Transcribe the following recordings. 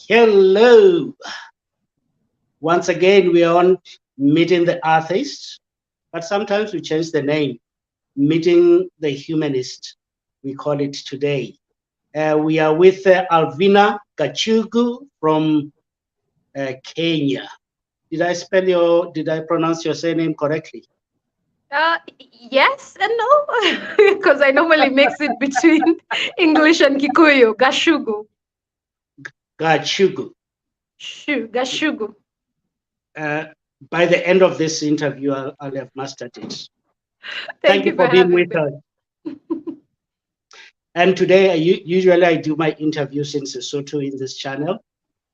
Hello. Once again, we are on Meeting the Atheist, but sometimes we change the name. Meeting the Humanist, we call it today. We are with Alvina Gachugu from Kenya. Did I pronounce your surname correctly? Yes and no, because I normally mix it between English and Kikuyu. Gachugu. Gachugu. Gachugu. By the end of this interview, I'll have mastered it. Thank you for being with me. us. And today, usually I do my interviews in Sesotho in this channel,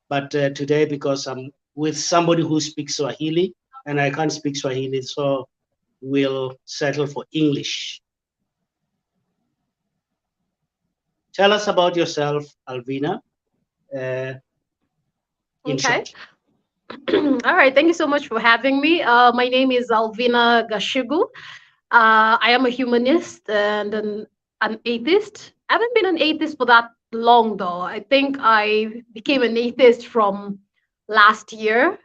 but today, because I'm with somebody who speaks Swahili, and I can't speak Swahili, so we'll settle for English. Tell us about yourself, Alvina. In short. All right, thank you so much for having me. My name is Alvina Gachugu. I am a humanist and an atheist. I haven't been an atheist for that long, though. I think I became an atheist from last year.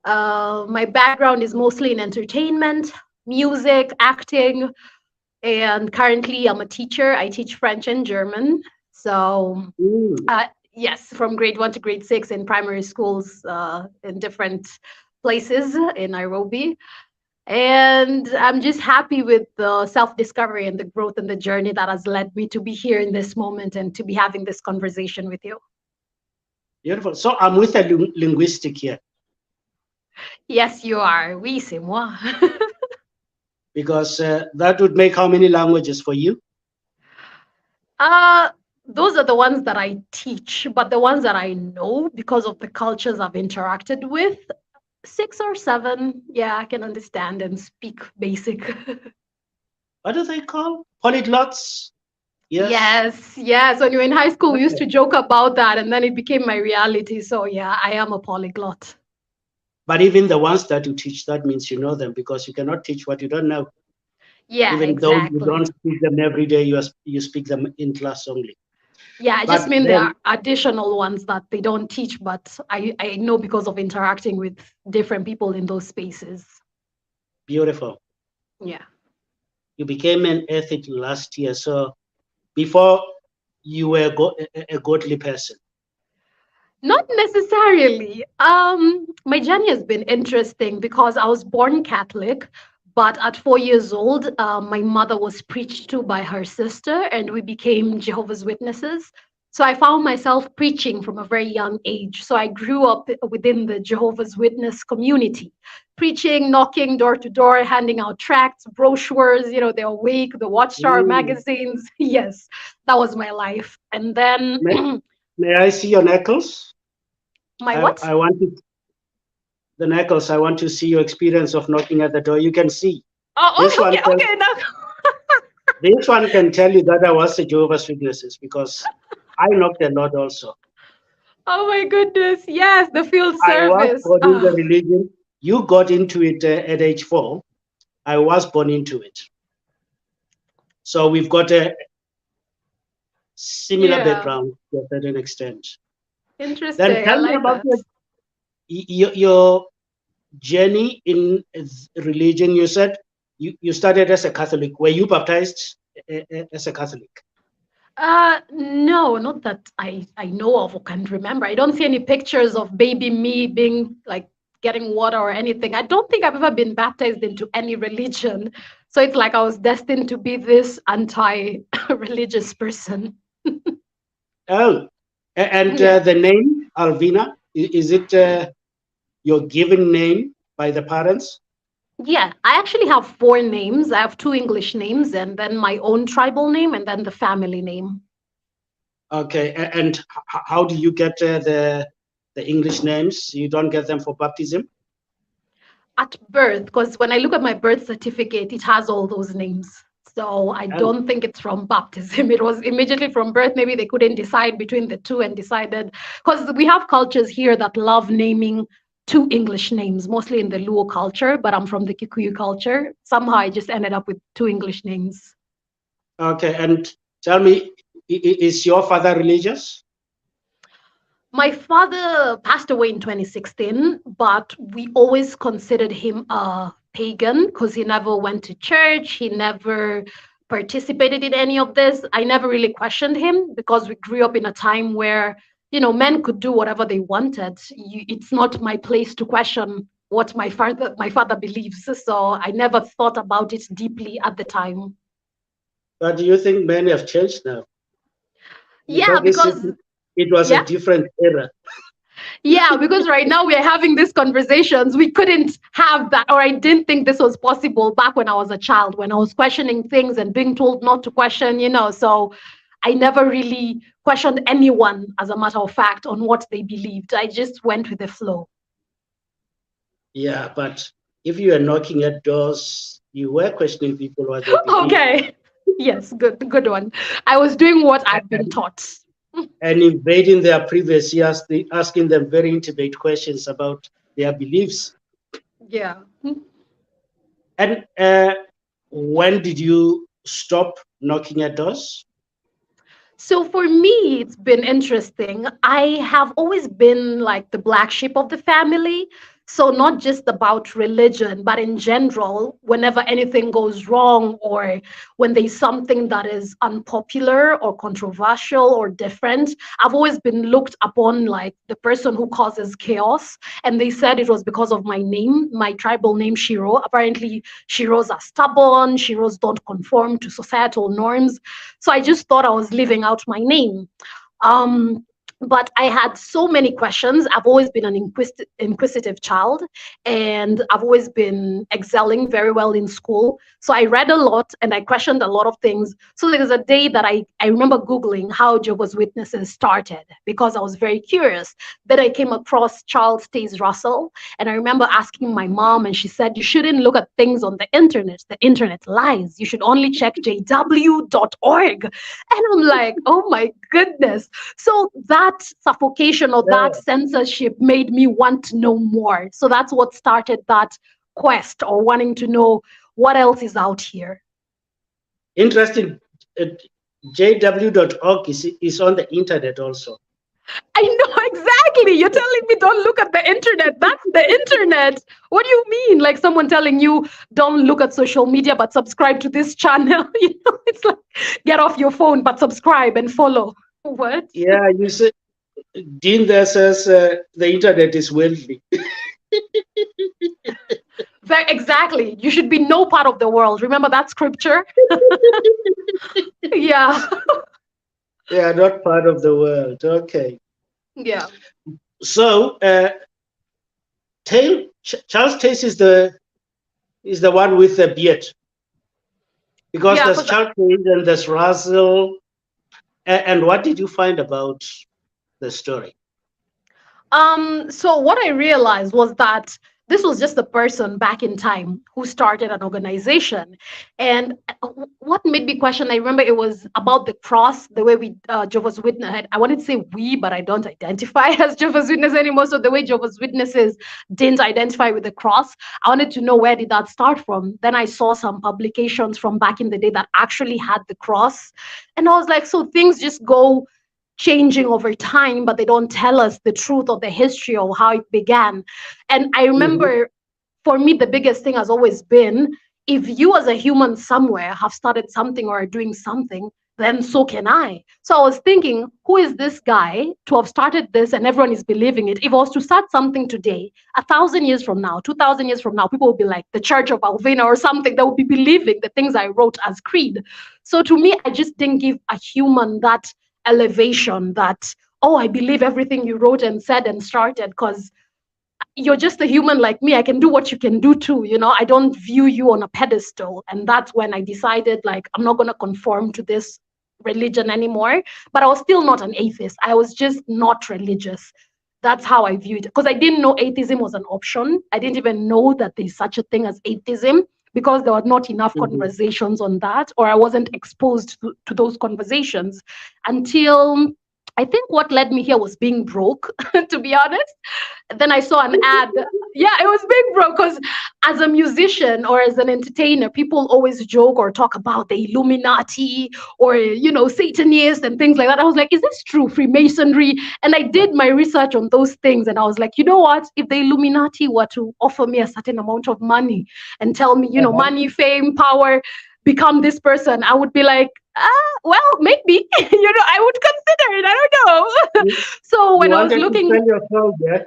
My background is mostly in entertainment, music, acting, and currently I'm a teacher. I teach French and German. So, yes, from grade 1 to grade 6 in primary schools in different places in Nairobi. And I'm just happy with the self-discovery and the growth and the journey that has led me to be here in this moment and to be having this conversation with you. Beautiful. So I'm with a linguistic here. Yes, you are. Oui, c'est moi. Because that would make how many languages for you? Those are the ones that I teach, but the ones that I know because of the cultures I've interacted with, 6 or 7. Yeah, I can understand and speak basic. What do they call? Polyglots? Yes. When you were in high school, we used to joke about that, and then it became my reality. So yeah, I am a polyglot. But even the ones that you teach, that means you know them, because you cannot teach what you don't know. Yeah, even exactly. though you don't speak them every day, you speak them in class only. Yeah, I just mean there are additional ones that they don't teach, but I know because of interacting with different people in those spaces. Beautiful. Yeah. You became an atheist last year, so before you were a godly person. Not necessarily. My journey has been interesting because I was born Catholic, but at 4 years old, my mother was preached to by her sister, and we became Jehovah's Witnesses. So I found myself preaching from a very young age. So I grew up within the Jehovah's Witness community, preaching, knocking door to door, handing out tracts, brochures, you know, the Awake, the Watchtower magazines. Yes, that was my life. And then... May I see your knuckles? My what? I want to... The knuckles, I want to see your experience of knocking at the door. You can see. Okay. Now. This one can tell you that I was a Jehovah's Witnesses because I knocked a lot also. Oh my goodness! Yes, the field service. I was born in the religion. You got into it at age 4. I was born into it. So we've got a similar background to a certain extent. Interesting. Then tell me about your journey in religion. You said you started as a Catholic. Were you baptized as a Catholic? No, not that I know of or can remember. I don't see any pictures of baby me being like getting water or anything. I don't think I've ever been baptized into any religion. So it's like I was destined to be this anti-religious person. Oh, and the name Alvina, is it your given name by the parents? Yeah, I actually have 4 names. I have 2 English names and then my own tribal name and then the family name. Okay, and how do you get the English names? You don't get them for baptism? At birth, because when I look at my birth certificate, it has all those names. So I don't think it's from baptism. It was immediately from birth. Maybe they couldn't decide between the 2 and decided, because we have cultures here that love naming 2 English names, mostly in the Luo culture, but I'm from the Kikuyu culture. Somehow I just ended up with 2 English names. Okay, and tell me, is your father religious? My father passed away in 2016, but we always considered him a pagan because he never went to church. He never participated in any of this. I never really questioned him because we grew up in a time where, men could do whatever they wanted. It's not my place to question what my father believes. So I never thought about it deeply at the time. But do you think many have changed now? Yeah, because It was a yeah. different era. Yeah, because right now we are having these conversations. We couldn't have that, or I didn't think this was possible back when I was a child, when I was questioning things and being told not to question. So I never really questioned anyone, as a matter of fact, on what they believed. I just went with the flow. Yeah, but if you are knocking at doors, you were questioning people what they believe. Okay. Yes, good one. I was doing what I've been taught. And invading their privacy, asking them very intimate questions about their beliefs. Yeah. And when did you stop knocking at doors? So for me, it's been interesting. I have always been like the black sheep of the family. So not just about religion, but in general, whenever anything goes wrong or when there's something that is unpopular or controversial or different, I've always been looked upon like the person who causes chaos. And they said it was because of my name, my tribal name, Shiro. Apparently, Shiros are stubborn, Shiros don't conform to societal norms. So I just thought I was living out my name. Um, but I had so many questions. I've always been an inquisitive child, and I've always been excelling very well in school. So I read a lot and I questioned a lot of things. So there's a day that I remember Googling how Jehovah's Witnesses started because I was very curious. Then I came across Charles Taze Russell, and I remember asking my mom, and she said, "You shouldn't look at things on the internet. The internet lies. You should only check jw.org." And I'm like, oh my goodness. So that suffocation or Yeah. that censorship made me want to know more. So that's what started that quest or wanting to know what else is out here. Interesting. jw.org is on the internet also. I know exactly. You're telling me don't look at the internet. That's the internet. What do you mean? Like someone telling you don't look at social media but subscribe to this channel. It's like get off your phone but subscribe and follow. What? Yeah, you say Dean there says the internet is worldly. Exactly. You should be no part of the world. Remember that scripture? Yeah. Yeah, not part of the world. Okay. Yeah. So Charles Taze is the one with the beard. Because Yeah. there's Charles Taze and there's Russell. And what did you find about the story? So what I realized was that this was just a person back in time who started an organization. And what made me question, I remember it was about the cross, the way we, Jehovah's Witness, I wanted to say we, but I don't identify as Jehovah's Witness anymore. So the way Jehovah's Witnesses didn't identify with the cross, I wanted to know where did that start from. Then I saw some publications from back in the day that actually had the cross. And I was like, so things just go changing over time, but they don't tell us the truth of the history of how it began. And I remember for me, the biggest thing has always been if you as a human somewhere have started something or are doing something, then so can I. So I was thinking, who is this guy to have started this and everyone is believing it? If I was to start something today, 1,000 years from now, 2,000 years from now, people will be like the Church of Alvina or something. They will be believing the things I wrote as creed. So to me, I just didn't give a human that elevation that, oh, I believe everything you wrote and said and started because you're just a human like me. I can do what you can do too. I don't view you on a pedestal. And that's when I decided, like, I'm not going to conform to this religion anymore. But I was still not an atheist. I was just not religious. That's how I viewed it. Because I didn't know atheism was an option. I didn't even know that there's such a thing as atheism because there were not enough conversations on that, or I wasn't exposed to those conversations until I think what led me here was being broke, to be honest. Then I saw an ad. Yeah, it was being broke because as a musician or as an entertainer, people always joke or talk about the Illuminati or, Satanists and things like that. I was like, is this true? Freemasonry? And I did my research on those things. And I was like, you know what? If the Illuminati were to offer me a certain amount of money and tell me, Uh-huh. money, fame, power, become this person, I would be like, well, maybe, I would consider it. I don't know. You, So you when I was wanted to looking, sell your soul, yeah?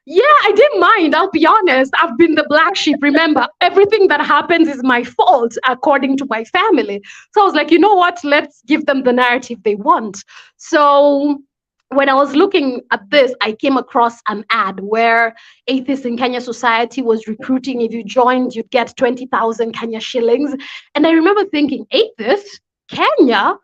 yeah, I didn't mind. I'll be honest. I've been the black sheep. Remember, everything that happens is my fault, according to my family. So I was like, you know what? Let's give them the narrative they want. So when I was looking at this, I came across an ad where Atheists in Kenya Society was recruiting. If you joined, you'd get 20,000 Kenya shillings. And I remember thinking, Atheists? Kenya?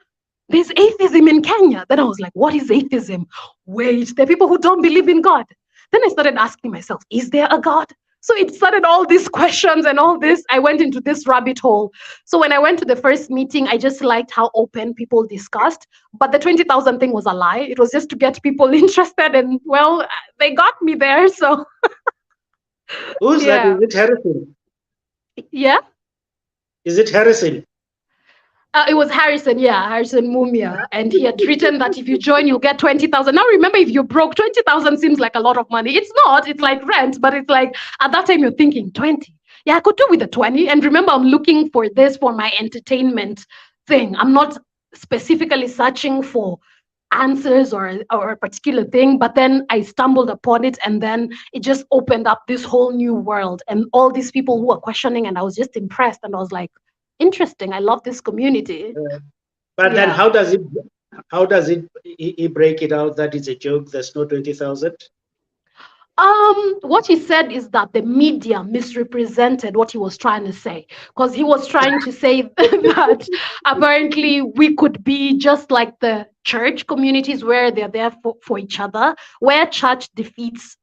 There's atheism in Kenya. Then I was like, what is atheism? Wait, there are people who don't believe in God. Then I started asking myself, is there a God? So it started all these questions and all this. I went into this rabbit hole. So when I went to the first meeting, I just liked how open people discussed. But the 20,000 thing was a lie. It was just to get people interested. And well, they got me there. So Who's that? yeah. Is it Harrison? Yeah. Is it Harrison? It was Harrison, yeah, Harrison Mumia. And he had written that if you join, you'll get 20,000. Now, remember, if you're broke, 20,000 seems like a lot of money. It's not, it's like rent, but it's like at that time you're thinking 20. Yeah, I could do with the 20. And remember, I'm looking for this for my entertainment thing. I'm not specifically searching for answers or a particular thing, but then I stumbled upon it and then it just opened up this whole new world and all these people who were questioning, and I was just impressed and I was like, interesting. I love this community. But then Yeah. how does it he break it out that it's a joke? There's no 20,000. What he said is that the media misrepresented what he was trying to say, because he was trying to say that apparently we could be just like the church communities where they're there for each other, where church defeats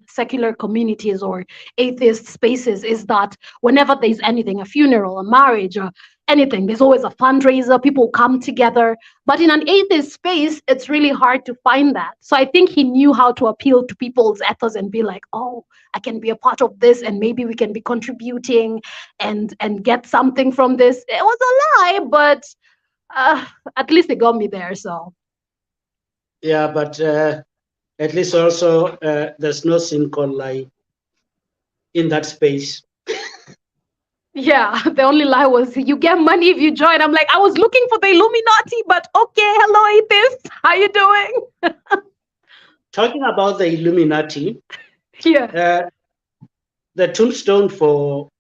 secular communities or atheist spaces is that whenever there's anything, a funeral, a marriage, or anything, there's always a fundraiser, people come together. But in an atheist space, it's really hard to find that. So I think he knew how to appeal to people's ethos and be like, oh, I can be a part of this and maybe we can be contributing and get something from this. It was a lie, but at least it got me there. So Yeah, but at least also there's no sin called lie in that space. yeah, the only lie was you get money if you join. I'm like, I was looking for the Illuminati, but okay, hello atheist, how you doing? Talking about the Illuminati, Yeah. the tombstone for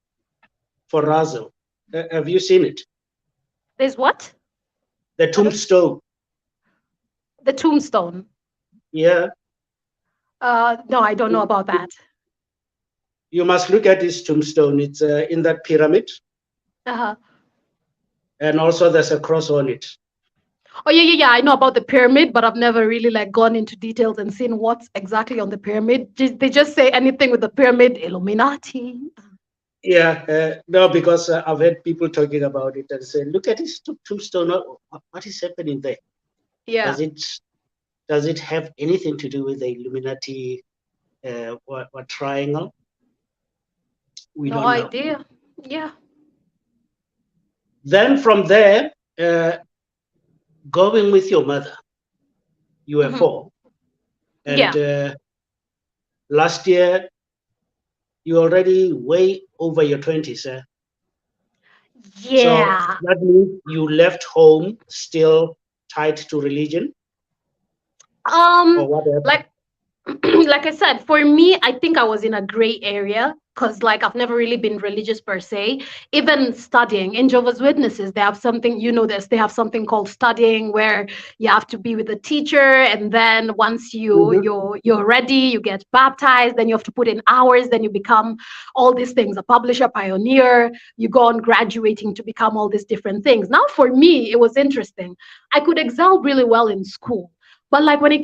Russell, have you seen it? There's what? The tombstone. The tombstone. Yeah, No, I don't know about that. you must look at this tombstone. It's in that pyramid, Uh-huh. and also there's a cross on it. Oh yeah. I know about the pyramid, but I've never really like gone into details and seen what's exactly on the pyramid. They just say anything with the pyramid, Illuminati. Yeah, no, because I've heard people talking about it and say, look at this tombstone. What is happening there? Yeah. Does it have anything to do with the Illuminati or triangle? We No don't know. idea. Yeah. Then from there, going with your mother, you were 4, and Yeah. last year you're already way over your 20s. So Yeah. that means you left home still tied to religion, or whatever. Like like I said, for me, I think I was in a gray area because like I've never really been religious per se. Even studying in Jehovah's Witnesses, they have something, they have something called studying where you have to be with a teacher, and then once you're ready, you get baptized, then you have to put in hours, then you become all these things, a publisher, pioneer, you go on graduating to become all these different things. Now for me, it was interesting. I could excel really well in school. But like when it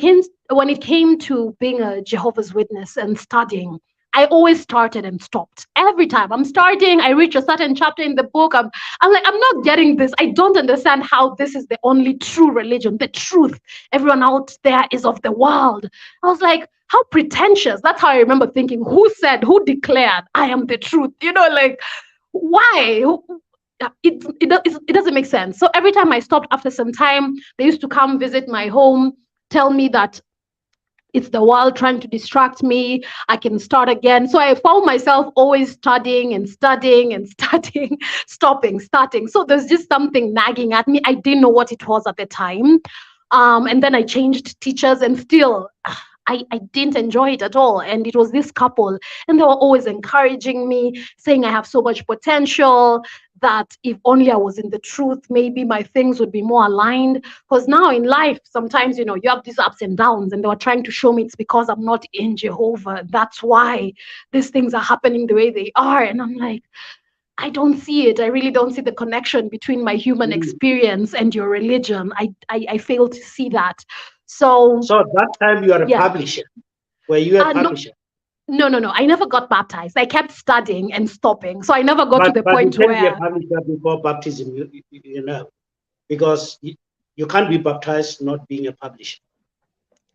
came to being a Jehovah's Witness and studying, I always started and stopped. Every time I'm starting, I reach a certain chapter in the book. I'm like, I'm not getting this. I don't understand how this is the only true religion, the truth. Everyone out there is of the world. I was like, how pretentious. That's how I remember thinking, who declared I am the truth? Like, why? It doesn't make sense. So every time I stopped after some time, they used to come visit my home, tell me that it's the world trying to distract me. I can start again. So I found myself always studying and studying and studying, stopping, starting. So there's just something nagging at me. I didn't know what it was at the time. And then I changed teachers, and still I didn't enjoy it at all. And it was this couple, and they were always encouraging me, saying I have so much potential, that if only I was in the truth, maybe my things would be more aligned. Because now in life, sometimes, you have these ups and downs, and they were trying to show me it's because I'm not in Jehovah. That's why these things are happening the way they are. And I'm like, I don't see it. I really don't see the connection between my human experience and your religion. I fail to see that. So at that time you are a publisher. Were you a publisher? No. I never got baptized. I kept studying and stopping. So I never got to the point you can where... be a publisher before baptism, because you can't be baptized not being a publisher.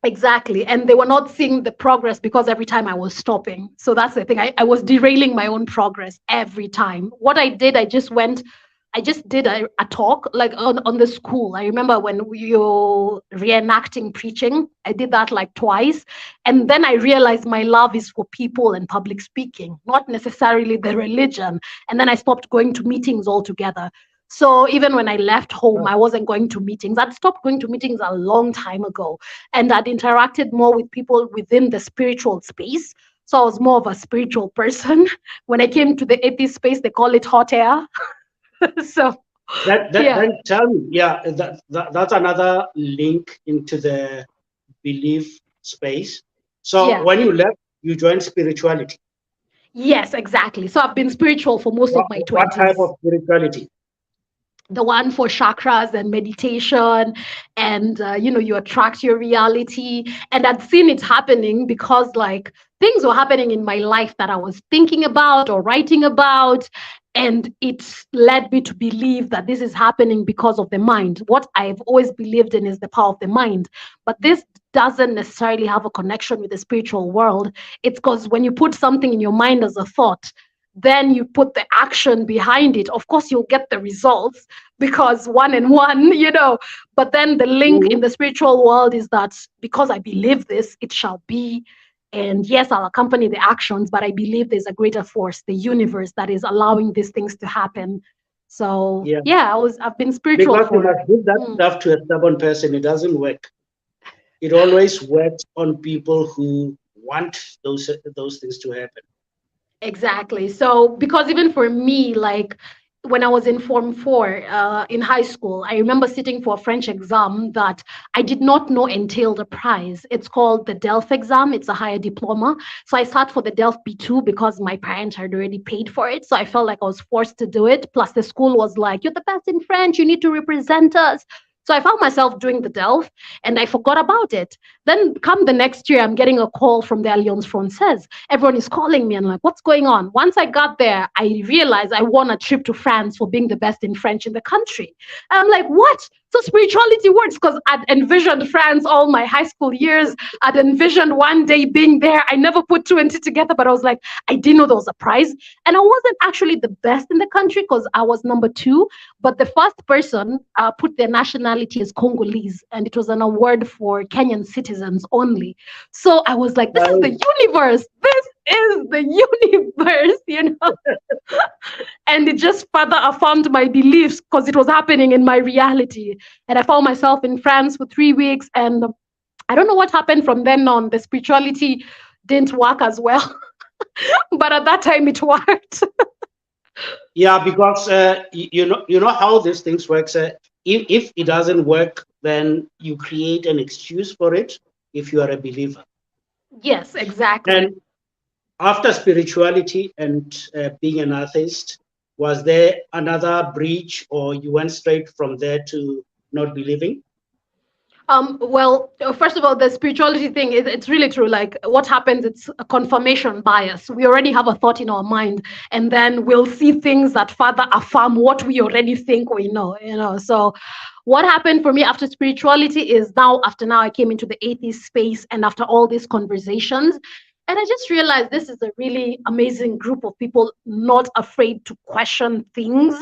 Exactly. And they were not seeing the progress because every time I was stopping. So that's the thing. I was derailing my own progress every time. What I did, I just did a talk like on the school. I remember when you're reenacting preaching, I did that like twice. And then I realized my love is for people and public speaking, not necessarily the religion. And then I stopped going to meetings altogether. So even when I left home, I wasn't going to meetings. I'd stopped going to meetings a long time ago. And I'd interacted more with people within the spiritual space. So I was more of a spiritual person. When I came to the atheist space, they call it hot air. So then tell me, that's another link into the belief space. So when you left, you joined spirituality. Yes, exactly. So I've been spiritual for most of my 20s. What type of spirituality? The one for chakras and meditation, and you attract your reality. And I'd seen it happening because like things were happening in my life that I was thinking about or writing about, and it led me to believe that this is happening because of the mind. What I've always believed in is the power of the mind, but this doesn't necessarily have a connection with the spiritual world. It's because when you put something in your mind as a thought, then you put the action behind it. Of course, you'll get the results because one and one, but then the link in the spiritual world is that because I believe this, it shall be. And yes, I'll accompany the actions, but I believe there's a greater force, the universe, that is allowing these things to happen. So I've been spiritual. Because you must give that stuff to a stubborn person, it doesn't work. It always works on people who want those things to happen. Exactly. So because even for me, like when I was in Form 4 in high school, I remember sitting for a French exam that I did not know entailed a prize. It's called the DELF exam. It's a higher diploma. So I sat for the DELF B2 because my parents had already paid for it. So I felt like I was forced to do it. Plus the school was like, you're the best in French. You need to represent us. So I found myself doing the DELF and I forgot about it. Then come the next year, I'm getting a call from the Alliance Française. Everyone is calling me and like, what's going on? Once I got there, I realized I won a trip to France for being the best in French in the country. And I'm like, what? So spirituality works because I'd envisioned France all my high school years. I'd envisioned one day being there. I never put two and two together, but I was like, I didn't know there was a prize. And I wasn't actually the best in the country because I was number 2. But the first person put their nationality as Congolese, and it was an award for Kenyan citizens only. So I was like, this is the universe. This is the universe, And it just further affirmed my beliefs because it was happening in my reality. And I found myself in France for 3 weeks, and I don't know what happened from then on. The spirituality didn't work as well. But at that time it worked. Yeah, because you know how these things work. If it doesn't work, then you create an excuse for it if you are a believer. Yes, exactly. And after spirituality and being an atheist, was there another breach, or you went straight from there to not believing? First of all, the spirituality thing, it's really true. Like what happens, it's a confirmation bias. We already have a thought in our mind, and then we'll see things that further affirm what we already think we know. So what happened for me after spirituality is after now I came into the atheist space, and after all these conversations, and I just realized this is a really amazing group of people not afraid to question things.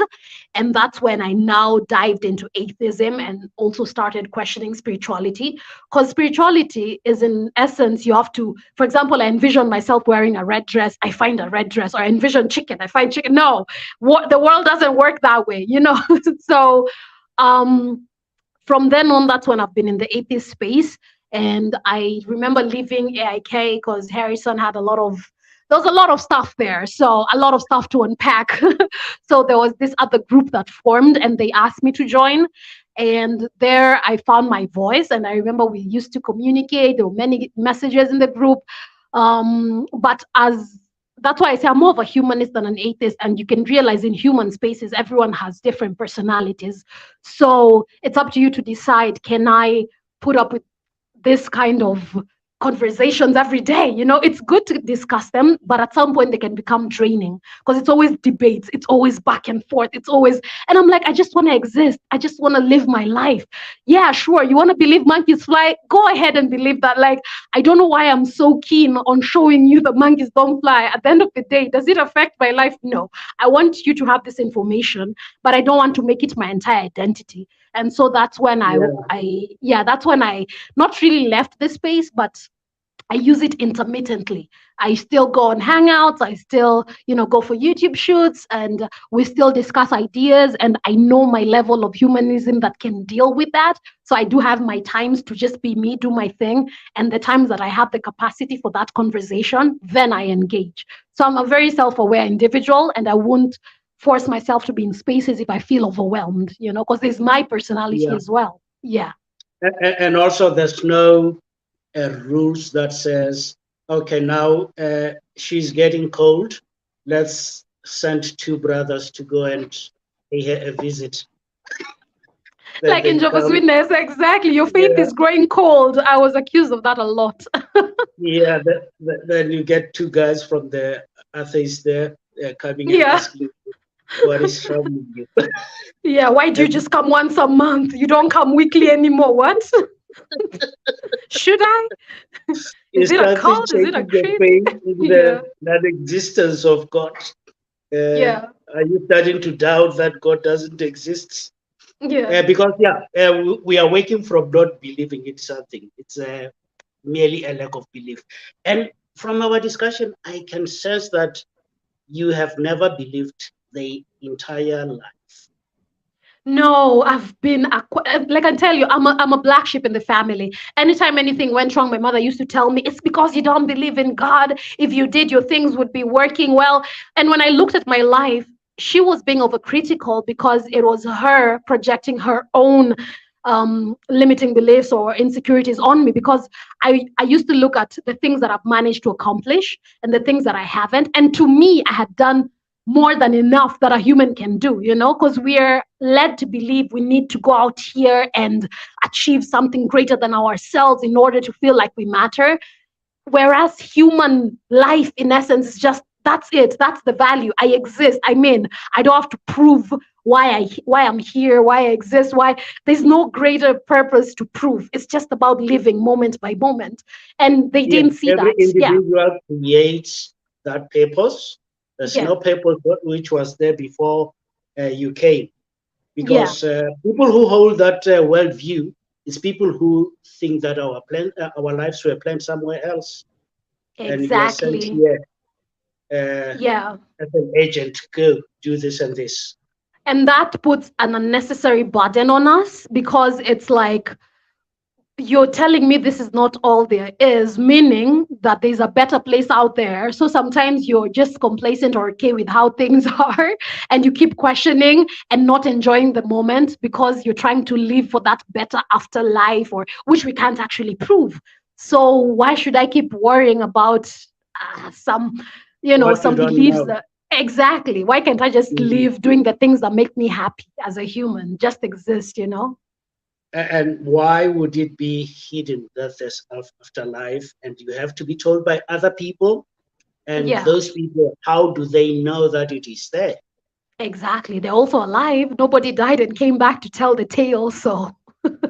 And that's when I now dived into atheism and also started questioning spirituality. Because spirituality is, in essence, you have to, for example, I envision myself wearing a red dress, I find a red dress, or I envision chicken, I find chicken. No, the world doesn't work that way. So, um, from then on, that's when I've been in the atheist space. And I remember leaving AIK because Harrison had there was a lot of stuff there. So a lot of stuff to unpack. So there was this other group that formed and they asked me to join. And there I found my voice. And I remember we used to communicate. There were many messages in the group. But that's why I say I'm more of a humanist than an atheist. And you can realize in human spaces, everyone has different personalities. So it's up to you to decide, can I put up with this kind of conversations every day? It's good to discuss them, but at some point they can become draining because it's always debates, it's always back and forth, and I'm like, I just want to exist, I just want to live my life. Yeah, sure, you want to believe monkeys fly, go ahead and believe that. Like, I don't know why I'm so keen on showing you the monkeys don't fly. At the end of the day, does it affect my life? No. I want you to have this information, but I don't want to make it my entire identity. And so that's when that's when I not really left the space, but I use it intermittently. I still go on Hangouts. I still, go for YouTube shoots, and we still discuss ideas. And I know my level of humanism that can deal with that. So I do have my times to just be me, do my thing. And the times that I have the capacity for that conversation, then I engage. So I'm a very self-aware individual, and I won't force myself to be in spaces if I feel overwhelmed, because there's my personality Yeah. as well. Yeah. And also there's no rules that says, okay, now she's getting cold, let's send two brothers to go and pay her a visit. Like in Jehovah's Witness, exactly. Your faith is growing cold. I was accused of that a lot. Yeah, then you get two guys from the Atheist there coming and asking, what is wrong with you? Yeah, why do you just come once a month? You don't come weekly anymore. What? Should I? Is it a cult? Is it a creed? The non-existence of God. Are you starting to doubt that God doesn't exist? Because we are waking from not believing in something. It's merely a lack of belief. And from our discussion, I can sense that you have never believed the entire life. No, I've been, like I tell you, I'm a black sheep in the family. Anytime anything went wrong, my mother used to tell me, it's because you don't believe in God. If you did, your things would be working well. And when I looked at my life, she was being overcritical because it was her projecting her own limiting beliefs or insecurities on me, because I used to look at the things that I've managed to accomplish and the things that I haven't. And to me, I had done more than enough that a human can do, because we are led to believe we need to go out here and achieve something greater than ourselves in order to feel like we matter. Whereas human life, in essence, is just, that's it. That's the value. I exist. I don't have to prove why I'm here, why I exist, why. There's no greater purpose to prove. It's just about living moment by moment. And they didn't see every that. Individual creates that purpose. There's no purpose which was there before you came. Because people who hold that worldview is people who think that our lives were planned somewhere else. Exactly. And you are sent here as an agent, go do this and this. And that puts an unnecessary burden on us, because it's like, you're telling me this is not all there is, meaning that there's a better place out there. So sometimes you're just complacent or okay with how things are, and you keep questioning and not enjoying the moment because you're trying to live for that better afterlife, or which we can't actually prove. So why should I keep worrying about some beliefs that, exactly, why can't I just live doing the things that make me happy as a human, just exist? And why would it be hidden that there's afterlife and you have to be told by other people? And Yeah, those people, how do they know that it is there? exactly. They're also alive. Nobody died and came back to tell the tale. So,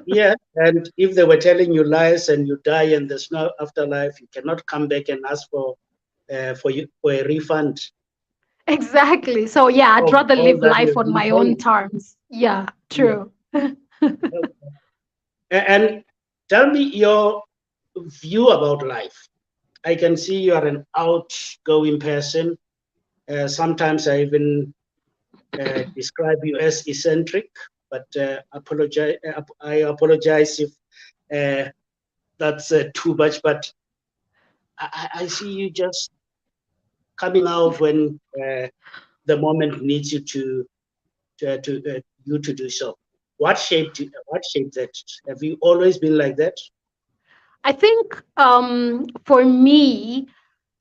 Yeah, and if they were telling you lies and you die and there's no afterlife, you cannot come back and ask for a refund exactly. So, yeah, I'd of rather all live that life you've on been my own paid. terms. Yeah, Yeah. true. And tell me your view about life. I can see you are an outgoing person. Sometimes I even describe you as eccentric, but I apologize if uh, that's too much. But I see you just coming out when the moment needs you to do so. What shaped that? Have you always been like that? I think for me,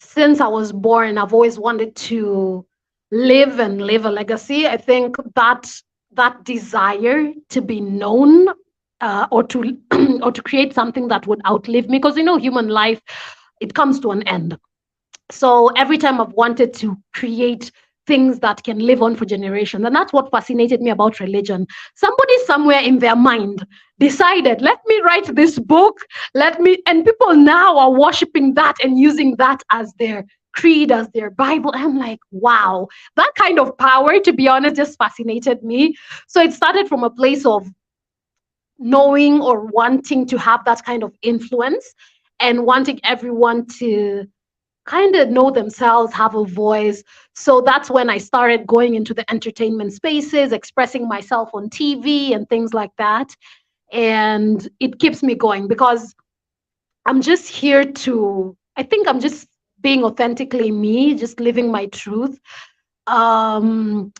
since I was born, I've always wanted to live and leave a legacy. I think that desire to be known, or to or to create something that would outlive me, because human life, it comes to an end. So every time I've wanted to create things that can live on for generations. And that's what fascinated me about religion. Somebody somewhere in their mind decided, let me write this book, and people now are worshiping that and using that as their creed, as their Bible. I'm like, wow, that kind of power, to be honest, just fascinated me. So it started from a place of knowing or wanting to have that kind of influence and wanting everyone to kind of know themselves, have a voice. So that's when I started going into the entertainment spaces, expressing myself on TV and things like that. And it keeps me going because I'm just here to, I think I'm just being authentically me, just living my truth. um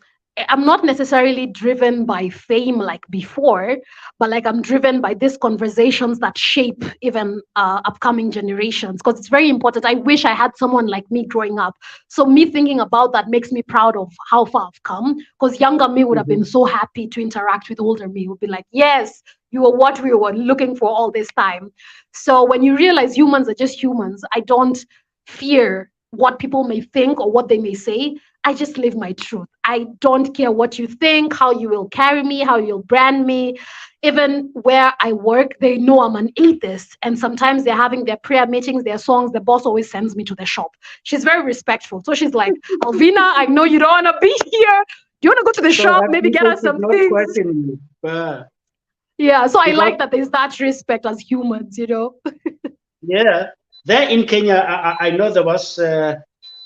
I'm not necessarily driven by fame like before, but like I'm driven by these conversations that shape even upcoming generations, because it's very important. I wish I had someone like me growing up. So me thinking about that makes me proud of how far I've come, because younger me would have been Mhm. so happy to interact with older me, would be like, yes, you were what we were looking for all this time. So when you realize humans are just humans, I don't fear what people may think or what they may say. I just live my truth. I don't care what you think, how you will carry me, how you'll brand me. Even where I work, they know I'm an atheist. And sometimes they're having their prayer meetings, their songs. The boss always sends me to the shop. She's very respectful. So she's like, Alvina, I know you don't want to be here. Do you want to go to the So shop, that maybe get people us should some not things? question you. Yeah. So I Because like that there's that respect as humans. yeah, there in Kenya, I know there was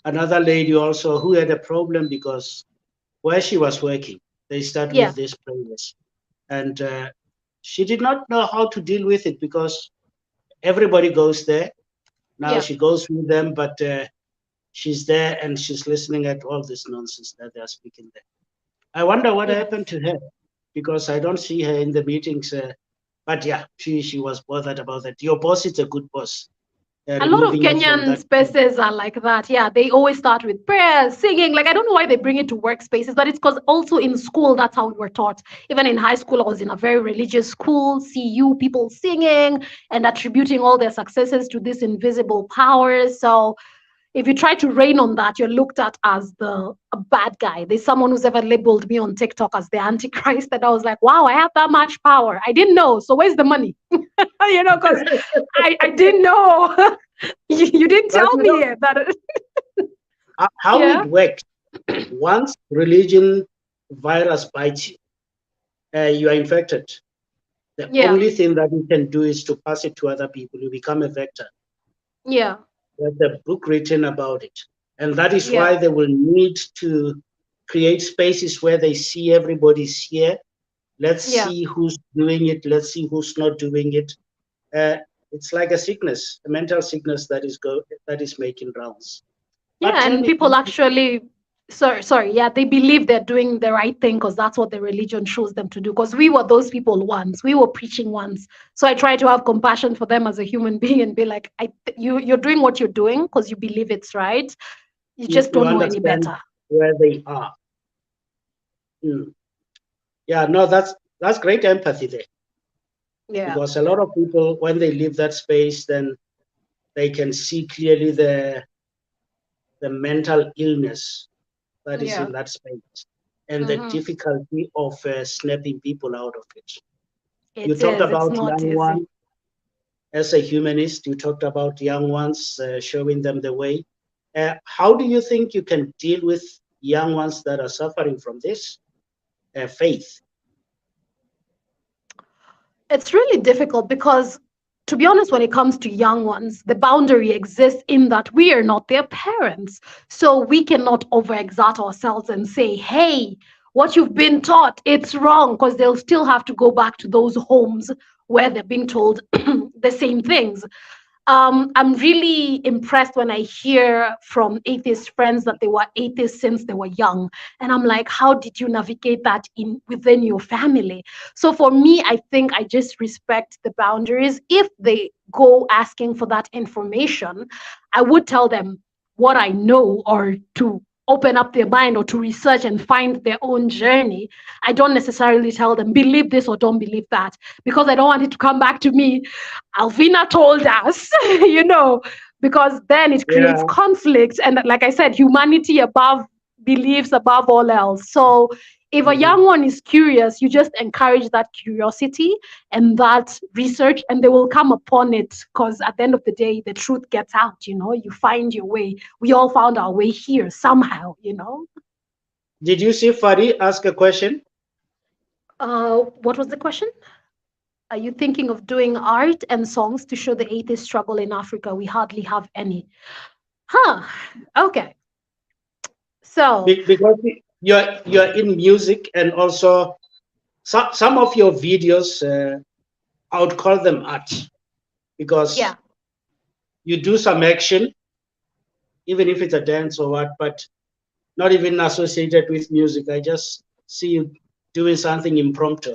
another lady also who had a problem because where she was working, they start Yeah. with these prayers, and she did not know how to deal with it because everybody goes there. Now Yeah. she goes with them, but she's there and she's listening at all this nonsense that they are speaking there. I wonder what happened Yes. to her because I don't see her in the meetings. But yeah, she was bothered about that. Your boss is a good boss, A lot of removing you from Kenyan that. spaces are like that. Yeah, they always start with prayers, singing. Like, I don't know why they bring it to workspaces, but it's because also in school, that's how we were taught. Even in high school, I was in a very religious school. CU, people singing and attributing all their successes to this invisible powers. So if you try to rain on that, you're looked at as a bad guy. There's someone who's ever labeled me on TikTok as the Antichrist, and I was like, wow, I have that much power. I didn't know. So where's the money? Because I didn't know. You didn't But tell you me know that. how Yeah, it works. Once religion virus bites you, you are infected. The yeah, only thing that you can do is to pass it to other people. You become a vector. yeah, There's a book written about it. And that is yeah, why they will need to create spaces where they see everybody's here. Let's yeah. see who's doing it. Let's see who's not doing it. Uh, it's like a sickness, a mental sickness that is making rounds. But Yeah, tell and me, people actually, sorry, yeah, they believe they're doing the right thing because that's what the religion shows them to do. Because we were those people once, we were preaching once. So I try to have compassion for them as a human being and be like, you're doing what you're doing because you believe it's right. You just you don't know any understand better. where they are. Mm. Yeah, no, that's great empathy there. Yeah. because a lot of people, when they leave that space, then they can see clearly the mental illness that is Yeah. in that space and the Mm-hmm. difficulty of snapping people out of it. You It talked is. It's about not young easy. ones. As a humanist, you talked about young ones, showing them the way. How do you think you can deal with young ones that are suffering from this faith? It's really difficult because, to be honest, when it comes to young ones, the boundary exists in that we are not their parents. So we cannot overexert ourselves and say, hey, what you've been taught, it's wrong, because they'll still have to go back to those homes where they're being told the same things. I'm really impressed when I hear from atheist friends that they were atheists since they were young. And I'm like, how did you navigate that in within your family? So for me, I think I just respect the boundaries. If they go asking for that information, I would tell them what I know, or to open up their mind or to research and find their own journey. I don't necessarily tell them believe this or don't believe that, because I don't want it to come back to me, Alvina told us, because then it creates Yeah. conflict. And like I said, humanity above beliefs, above all else. So if a Mhm. young one is curious, you just encourage that curiosity and that research, and they will come upon it, because at the end of the day, the truth gets out. You find your way. We all found our way here somehow. Did you see Fari ask a question? What was the question? Are you thinking of doing art and songs to show the atheist struggle in Africa? We hardly have any. Huh. Okay. So, Because you're in music, and also some of your videos, I would call them art, because yeah. you do some action, even if it's a dance or what, but not even associated with music. I just see you doing something impromptu.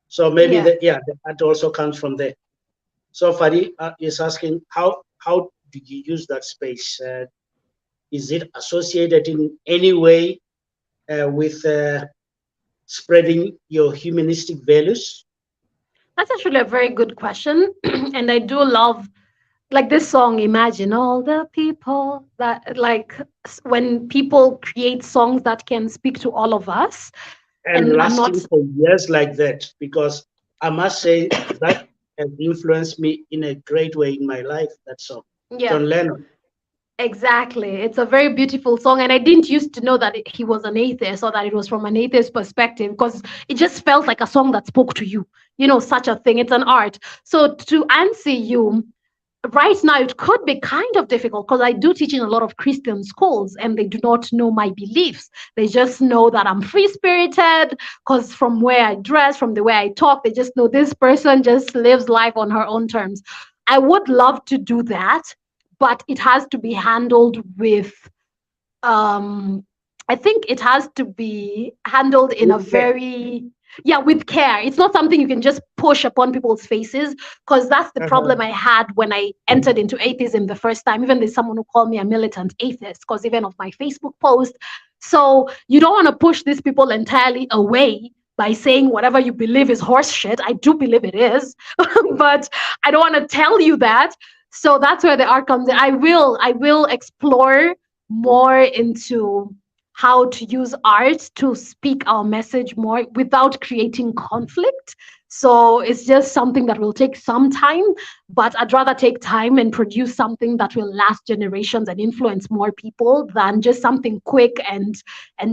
So maybe Yeah. that also comes from there. So Fari is asking, how do you use that space? Is it associated in any way with spreading your humanistic values? That's actually a very good question. And I do love, like, this song, Imagine All the People, that, like, when people create songs that can speak to all of us. And And I'm not, lasting for years like that, because I must say that has influenced me in a great way in my life. That song, yeah. John Lennon. Exactly. It's a very beautiful song. And I didn't used to know that he was an atheist, or that it was from an atheist perspective, because it just felt like a song that spoke to you. Such a thing. It's an art. So to answer you, right now, it could be kind of difficult, because I do teach in a lot of Christian schools, and they do not know my beliefs. They just know that I'm free spirited, because from where I dress, from the way I talk, they just know this person just lives life on her own terms. I would love to do that, but it has to be handled with, um I think it has to be handled in a Okay. very, yeah, with care. It's not something you can just push upon people's faces, because that's the Uh-huh. problem I had when I entered into atheism the first time. Even there's someone who called me a militant atheist because even of my Facebook post. So you don't want to push these people entirely away by saying whatever you believe is horse shit. I do believe it is, but I don't want to tell you that. So that's where the art comes in. I will explore more into how to use art to speak our message more without creating conflict. So it's just something that will take some time, but I'd rather take time and produce something that will last generations and influence more people than just something quick and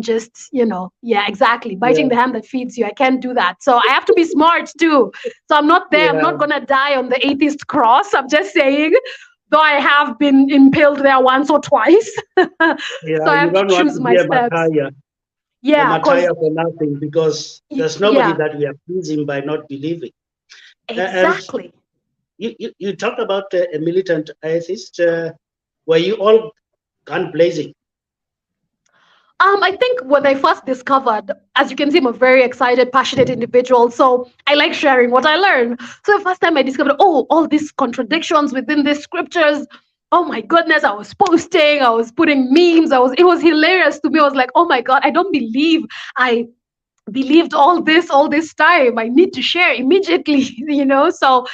just, yeah, exactly, biting Yeah. the hand that feeds you. I can't do that. So I have to be smart too. So I'm not there. I'm Yeah. not gonna die on the atheist cross. I'm just saying, though I have been impaled there once or twice. So Yeah. I You have to don't want choose to my be steps. a Yeah, because martyr for nothing, because there's nobody yeah, that we are pleasing by not believing. And exactly. you talked about a militant atheist. Were you all gun blazing? I think when I first discovered, as you can see, I'm a very excited, passionate individual. So I like sharing what I learn. So the first time I discovered, oh, all these contradictions within these scriptures. Oh my goodness, I was posting, I was putting memes, it was hilarious to me. I was like, oh my God, I don't believe I believed all this time. I need to share immediately, So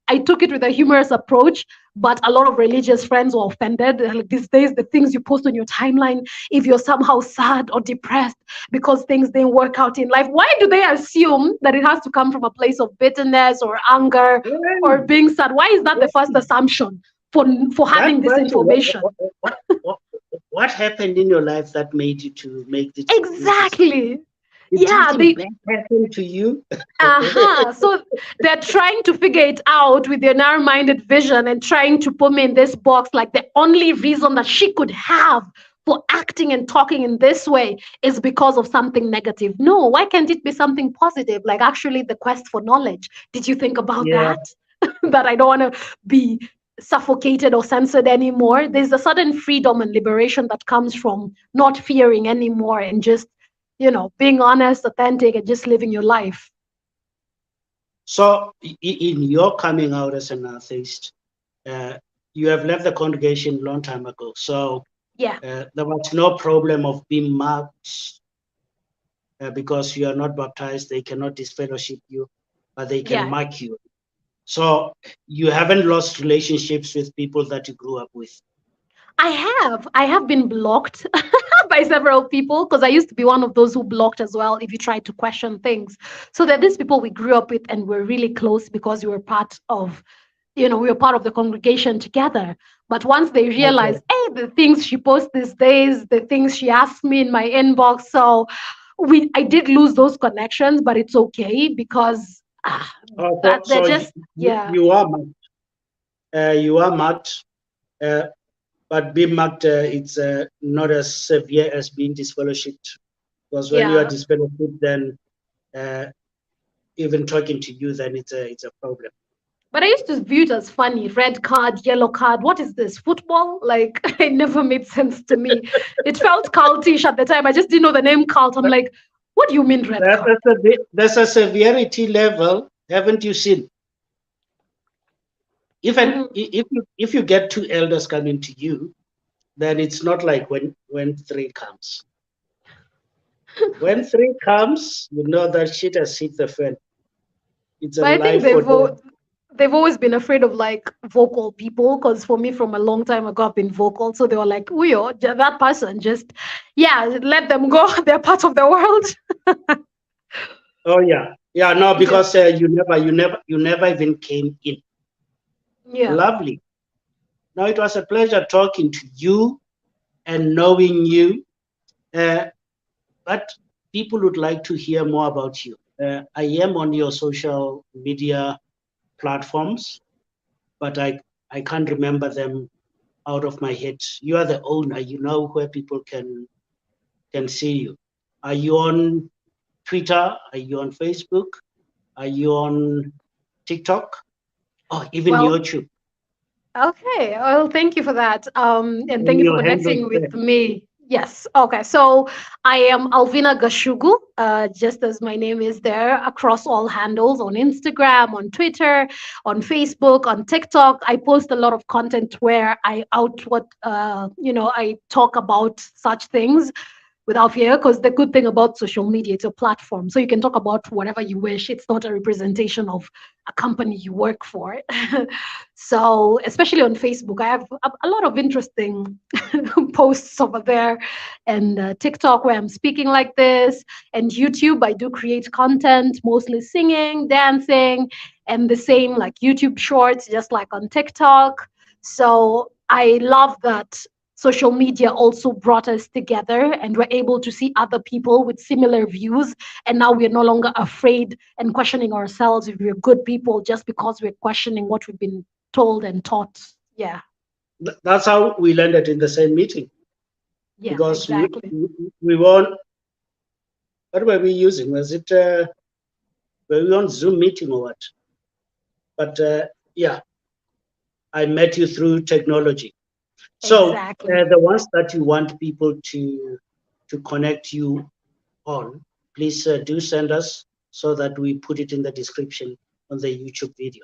I took it with a humorous approach, but a lot of religious friends were offended. Like, these days, the things you post on your timeline, if you're somehow sad or depressed because things didn't work out in life, why do they assume that it has to come from a place of bitterness or anger or being sad? Why is that the first assumption for That having this question, information? what, what happened in your life that made you to make this decision? Exactly. Did Yeah, something they bad happen to you? So they're trying to figure it out with their narrow-minded vision and trying to put me in this box, like the only reason that she could have for acting and talking in this way is because of something negative. No, why can't it be something positive? Like, actually, the quest for knowledge. Did you think about Yeah. that? That I don't want to be suffocated or censored anymore. There's a sudden freedom and liberation that comes from not fearing anymore and just, being honest, authentic, and just living your life. So, in your coming out as an atheist, you have left the congregation a long time ago. So, Yeah, there was no problem of being marked because you are not baptized. They cannot disfellowship you, but they can yeah. mark you. So, you haven't lost relationships with people that you grew up with. I have been blocked by several people because I used to be one of those who blocked as well if you tried to question things. So there are these people we grew up with and we're really close because we were part of, we were part of the congregation together. But once they Okay. realize, hey, the things she posts these days, the things she asks me in my inbox, so I did lose those connections, but it's okay because So, that they're so just, yeah. you are marked. You are marked. Uh, but being marked, it's not as severe as being disfellowshipped. Because when you are Yeah. disfellowshipped, then uh, even talking to you, then it's a problem. But I used to view it as funny. Red card, yellow card. What is this? Football? Like, it never made sense to me. It felt cultish at the time. I just didn't know the name cult. I'm like, what do you mean red card? There's a severity level, haven't you seen? Even Mhm. if you get two elders coming to you, then it's not like when three comes. When three comes, you know that shit has hit the fan. It's a But I think life or death. they've always been afraid of like vocal people because for me, from a long time ago, I've been vocal. So they were like, Uyo, that person, just, yeah, let them go. They're part of the world. Oh yeah, yeah. No, Yeah. because you never even came in. Yeah. Lovely. Now it was a pleasure talking to you and knowing you. Uh, but people would like to hear more about you. I am on your social media platforms, but I can't remember them out of my head. You are the owner. You know where people can see you. Are you on Twitter? Are you on Facebook? Are you on TikTok? Oh, even Well, YouTube. okay, well, thank you for that. And thank And you for your handles connecting there. with me. Yes. Okay. So I am Alvina Gachugu, just as my name is there, across all handles on Instagram, on Twitter, on Facebook, on TikTok. I post a lot of content where I I talk about such things without fear, because the good thing about social media, it's a platform, so you can talk about whatever you wish. It's not a representation of a company you work for. So especially on Facebook, I have a lot of interesting posts over there, and TikTok, where I'm speaking like this, and YouTube, I do create content, mostly singing, dancing, and the same like YouTube shorts, just like on TikTok. So I love that social media also brought us together and we're able to see other people with similar views. And now we're no longer afraid and questioning ourselves if we're good people just because we're questioning what we've been told and taught. Yeah. That's how we landed in the same meeting Yeah, because exactly. we were. What were we using? Was it were we on Zoom meeting or what? But yeah, I met you through technology. So Exactly. the ones that you want people to connect you on, please do send us so that we put it in the description on the YouTube video.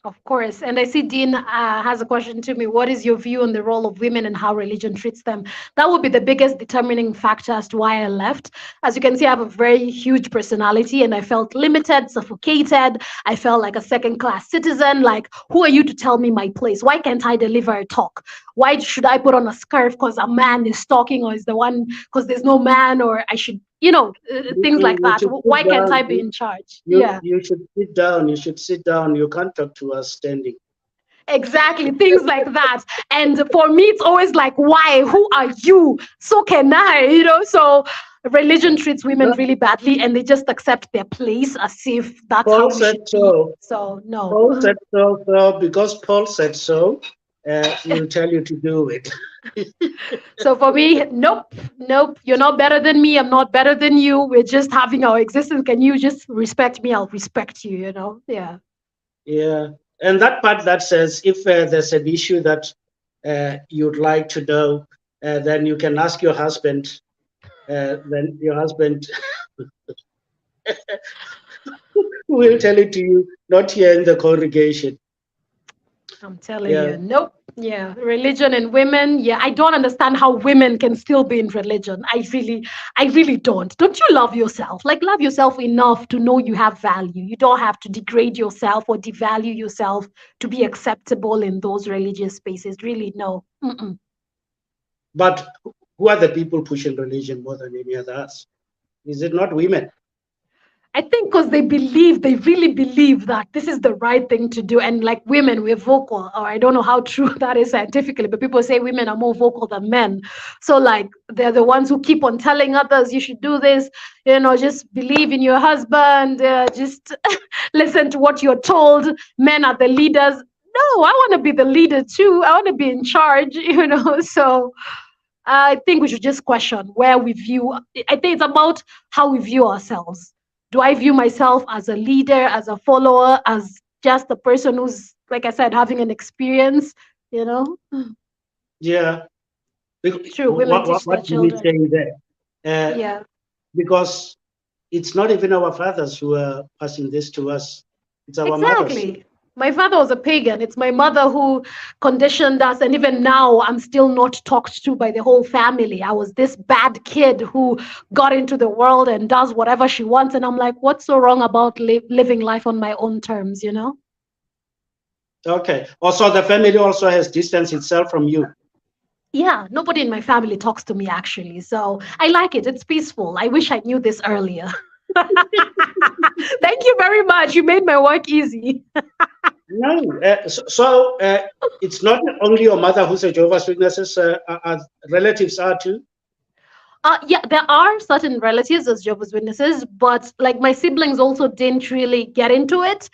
Of course. And I see Dean has a question to me. What is your view on the role of women and how religion treats them? That would be the biggest determining factor as to why I left. As you can see, I have a very huge personality and I felt limited, suffocated. I felt like a second class citizen. Like, who are you to tell me my place? Why can't I deliver a talk? Why should I put on a scarf because a man is talking or is the one because there's no man, or I should, things like You that. should Why sit can't down. I be in charge? You Yeah. you should sit down. You should sit down. You can't talk to us standing. Exactly, things like that. And for me, it's always like, why? Who are you? So can I, So religion treats women No, really badly and they just accept their place as if that's how Paul we said should be. so. So, no. Paul said so. So because Paul said so, we'll tell you to do it. So for me, nope, nope. You're not better than me. I'm not better than you. We're just having our existence. Can you just respect me? I'll respect you. Yeah. Yeah, and that part that says if there's an issue that you'd like to know, then you can ask your husband. Then your husband will tell it to you, not here in the congregation. I'm telling Yeah, you, nope. Yeah, religion and women. Yeah, I don't understand how women can still be in religion. I really don't. Don't you love yourself? Like, love yourself enough to know you have value. You don't have to degrade yourself or devalue yourself to be acceptable in those religious spaces. Really, no. Mm-mm. but who are the people pushing religion more than any others? Is it not women? I think because they really believe that this is the right thing to do. And like women, we're vocal, or I don't know how true that is scientifically, but people say women are more vocal than men. So like they're the ones who keep on telling others, you should do this, just believe in your husband, just listen to what you're told. Men are the leaders. No, I want to be the leader too. I want to be in charge, So I think we should just question where we view. I think it's about how we view ourselves. Do I view myself as a leader, as a follower, as just a person who's, like I said, having an experience? You know, Yeah. true. Women teach What their do we children. say there? Yeah, Because it's not even our fathers who are passing this to us; it's our mothers. exactly. My father was a pagan. It's my mother who conditioned us. And even now, I'm still not talked to by the whole family. I was this bad kid who got into the world and does whatever she wants. And I'm like, what's so wrong about living life on my own terms? Okay. Also, the family also has distanced itself from you. Yeah, nobody in my family talks to me actually. So I like it. It's peaceful. I wish I knew this earlier. Thank you very much. You made my work easy. No. It's not only your mother who's a Jehovah's Witnesses. Relatives are too. Yeah, there are certain relatives as Jehovah's Witnesses, but like my siblings also didn't really get into it.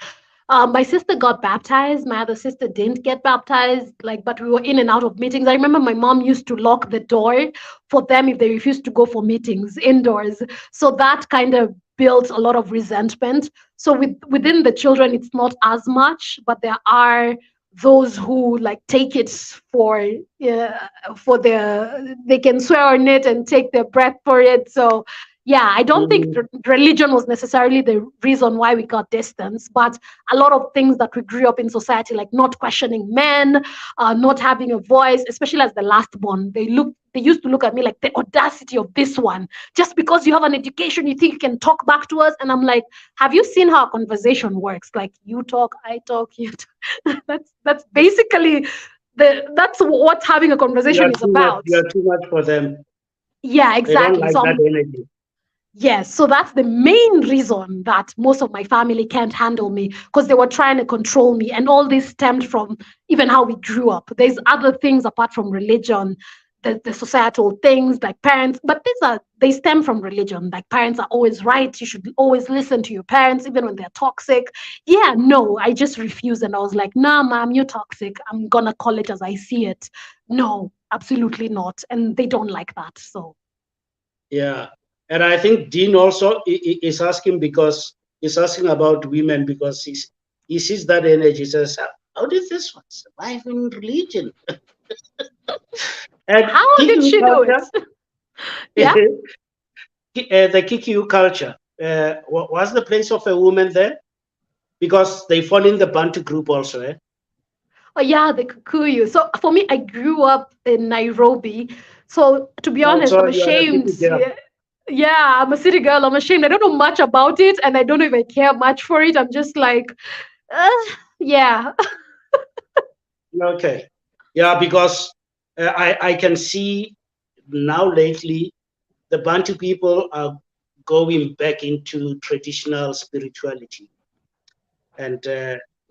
My sister got baptized. My other sister didn't get baptized. Like, but we were in and out of meetings. I remember my mom used to lock the door for them if they refused to go for meetings indoors. So that kind of built a lot of resentment. So within the children, it's not as much, but there are those who like take it for their they can swear on it and take their breath for it. So yeah, I don't think Mhm. religion was necessarily the reason why we got distance, but a lot of things that we grew up in society, like not questioning men, not having a voice, especially as the last born, they used to look at me like the audacity of this one. Just because you have an education, you think you can talk back to us? And I'm like, have you seen how a conversation works? Like you talk, I talk, you talk. That's basically that's what having a You conversation are is too much. about. You are too much for them. Yeah, They don't exactly. like So that I'm energy. Yes, so that's the main reason that most of my family can't handle me because they were trying to control me. And all this stemmed from even how we grew up. There's other things apart from religion, the societal things like parents, but they stem from religion. Like parents are always right. You should always listen to your parents, even when they're toxic. Yeah, no, I just refused. And I was like, nah, mom, you're toxic. I'm going to call it as I see it. No, absolutely not. And they don't like that. So. Yeah, and I think Dean also is asking because he's asking about women because he sees that energy. He says, "How did this one survive in religion?" And How did Kikuyu she do it? culture, Yeah. the Kikuyu culture, was the place of a woman there? because they fall in the Bantu group also. Eh? Oh yeah, the Kikuyu. So for me, I grew up in Nairobi. So to be honest, So I'm you are a ashamed. city girl. Yeah, I'm a city girl. I'm ashamed. I don't know much about it, and I don't know if I care much for it. I'm just like, uh, yeah, Okay. Yeah, because I can see now lately the Bantu people are going back into traditional spirituality. And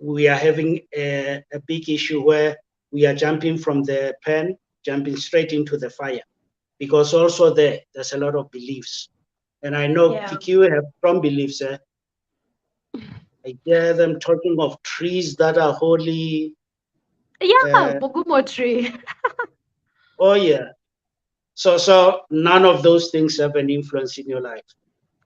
we are having a big issue where we are jumping from the pen, jumping straight into the fire, because also there's a lot of beliefs. And I know yeah, Kikiu have strong beliefs. I hear them talking of trees that are holy. yeah. Uh, Bogumo tree. oh yeah. So none of those things have an influence in your life.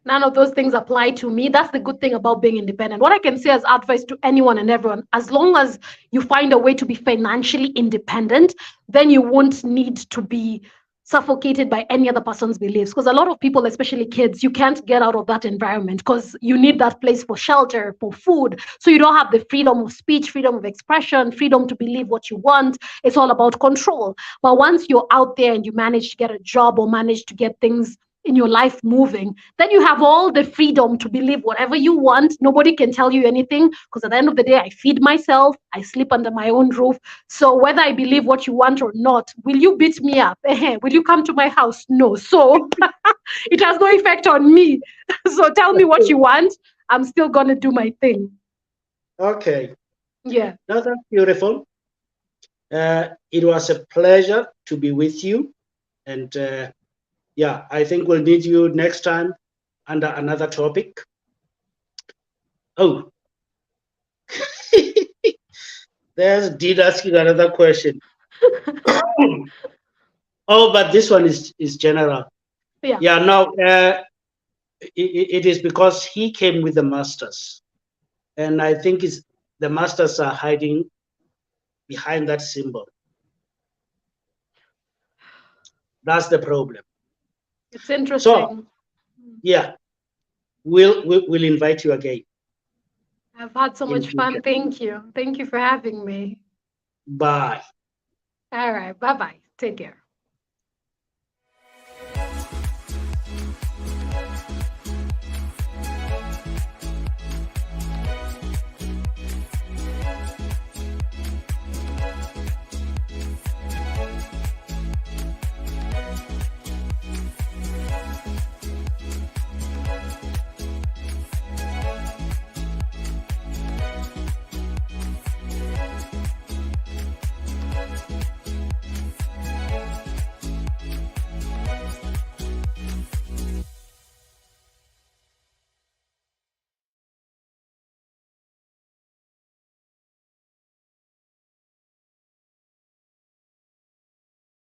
None of those things apply to me. That's the good thing about being independent. What I can say as advice to anyone and everyone, as long as you find a way to be financially independent, then you won't need to be suffocated by any other person's beliefs. Because a lot of people, especially kids, you can't get out of that environment because you need that place for shelter, for food. So you don't have the freedom of speech, freedom of expression, freedom to believe what you want. It's all about control. But once you're out there and you manage to get a job or manage to get things in your life moving, then you have all the freedom to believe whatever you want. Nobody can tell you anything because at the end of the day, I feed myself, I sleep under my own roof. So whether I believe what you want or not, will you beat me up? Will you come to my house? No. So it has no effect on me. So tell me what you want. I'm still going to do my thing. Okay. Yeah. Now that's beautiful. It was a pleasure to be with you. And yeah, I think we'll need you next time under another topic. Oh, there's Did asking another question. Oh, but this one is general. Yeah. Yeah, no, it is because he came with the masters. And I think the masters are hiding behind that symbol. That's the problem. It's So, interesting. yeah, we'll invite you again I've had so in much fun. future. Thank you. Thank you for having me. Bye. All right. Bye bye. Take care.